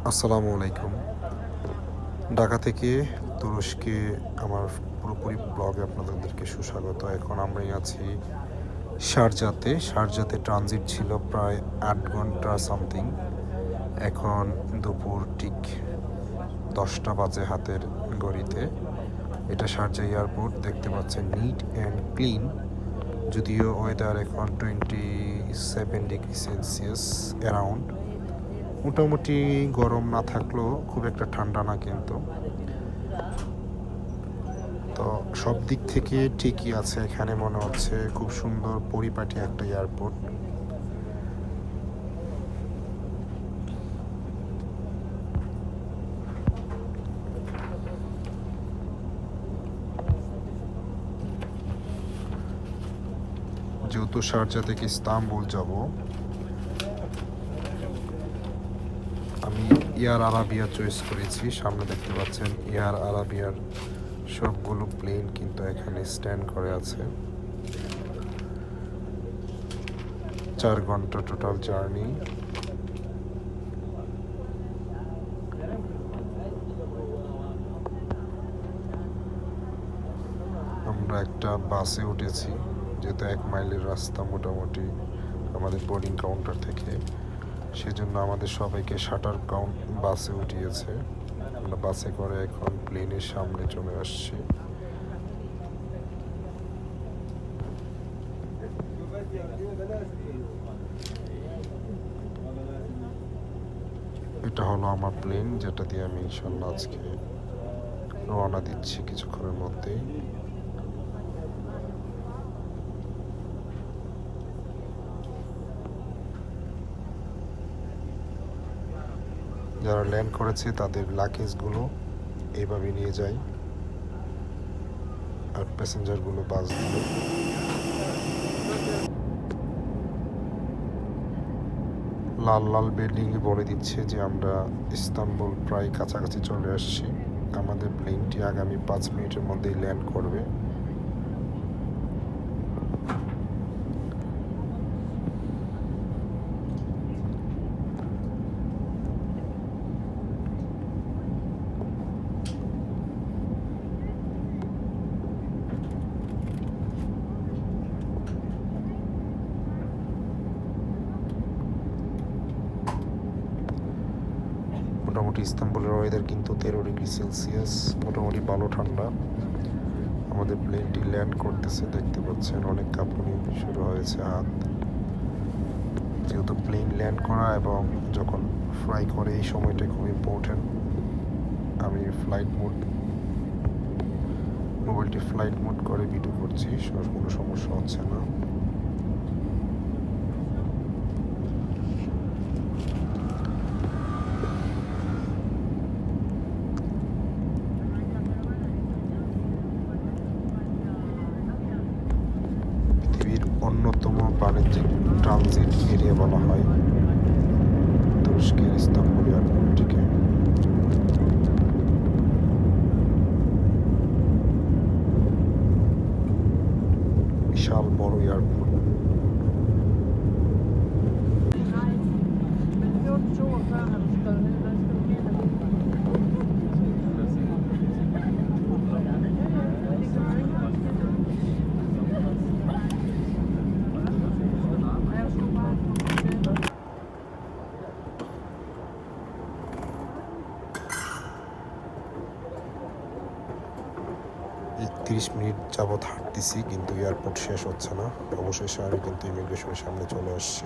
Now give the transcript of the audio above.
আসসালামু আলাইকুম। ঢাকা থেকে তুরস্কে আমার পুরোপুরি ব্লগে আপনাদেরকে সুস্বাগত। এখন আমি আছি শারজাতে ট্রানজিট ছিল প্রায় ৮ ঘন্টা সামথিং। এখন দুপুর ঠিক ১০টা বাজে হাতের ঘড়িতে। এটা শারজা এয়ারপোর্ট, দেখতে পাচ্ছেন নিট অ্যান্ড ক্লিন। যদিও ওয়েদার এখন 27 ডিগ্রি সেলসিয়াস অ্যারাউন্ড। মোটামুটি গরম না থাকলেও খুব একটা ঠান্ডা না, কিন্তু তো সব দিক থেকে ঠিকই আছে। এখানে মনে হচ্ছে খুব সুন্দর পরিপাটি একটা এয়ারপোর্ট। যেহেতু শারজা থেকে ইস্তাম্বুল যাব, আমি এয়ার আরাবিয়া চয়েস করেছি। সামনে দেখতে পাচ্ছেন এয়ার আরাবিয়ার সবগুলো প্লেন কিন্তু এখানে স্ট্যান্ড করে আছে। 4 ঘন্টা টোটাল জার্নি। আমরা একটা বাসে উঠেছি, যেহেতু 1 মাইলের রাস্তা মোটামুটি আমাদের বোর্ডিং কাউন্টার থেকে, সেজন্য আমাদের সবাইকে শাটার কাউন্ট বাসে উঠিয়েছে। আমরা বাসে করে এখন প্লেনের সামনে চলে আসছি। এটা হলো আমার প্লেন, যেটা দিয়ে আমি ইনশাল্লাহ আজকে রওনা দিচ্ছি কিছুক্ষণের মধ্যেই। যারা ল্যান্ড করেছে তাদের লাগেজগুলো এইভাবে নিয়ে যায়, আর প্যাসেঞ্জারগুলো বাসগুলো। লাল লাল বিল্ডিংয়ে বলে দিচ্ছে যে আমরা ইস্তাম্বুল প্রায় কাছাকাছি চলে আসছি। আমাদের প্লেনটি আগামী 5 মিনিটের মধ্যেই ল্যান্ড করবে। মোটামুটি ইস্তাম্বুলের ওয়েদার কিন্তু 13 ডিগ্রি সেলসিয়াস, মোটামুটি ভালো ঠান্ডা। আমাদের প্লেনটি ল্যান্ড করতেছে, দেখতে পাচ্ছেন অনেক কাঁপুনি শুরু হয়েছে হাত। যেহেতু প্লেন ল্যান্ড করা এবং যখন ফ্লাই করে এই সময়টা খুব ইম্পর্টেন্ট। আমি মোবাইলটি ফ্লাইট মোড করে ভিডিও করছি, কোনো সমস্যা হচ্ছে না। পৃথিবীর অন্যতম বাণিজ্যিক ট্রানজিট এরিয়া বলা হয় তুরস্কের ইস্তাম্বুল এয়ারপোর্টটিকে। বিশাল বড় এয়ারপোর্ট। এই 30 মিনিট যাবৎ হাঁটতেছি, কিন্তু এয়ারপোর্ট শেষ হচ্ছে না। অবশেষে আমি কিন্তু ইমিগ্রেশনের সামনে চলে আসছি।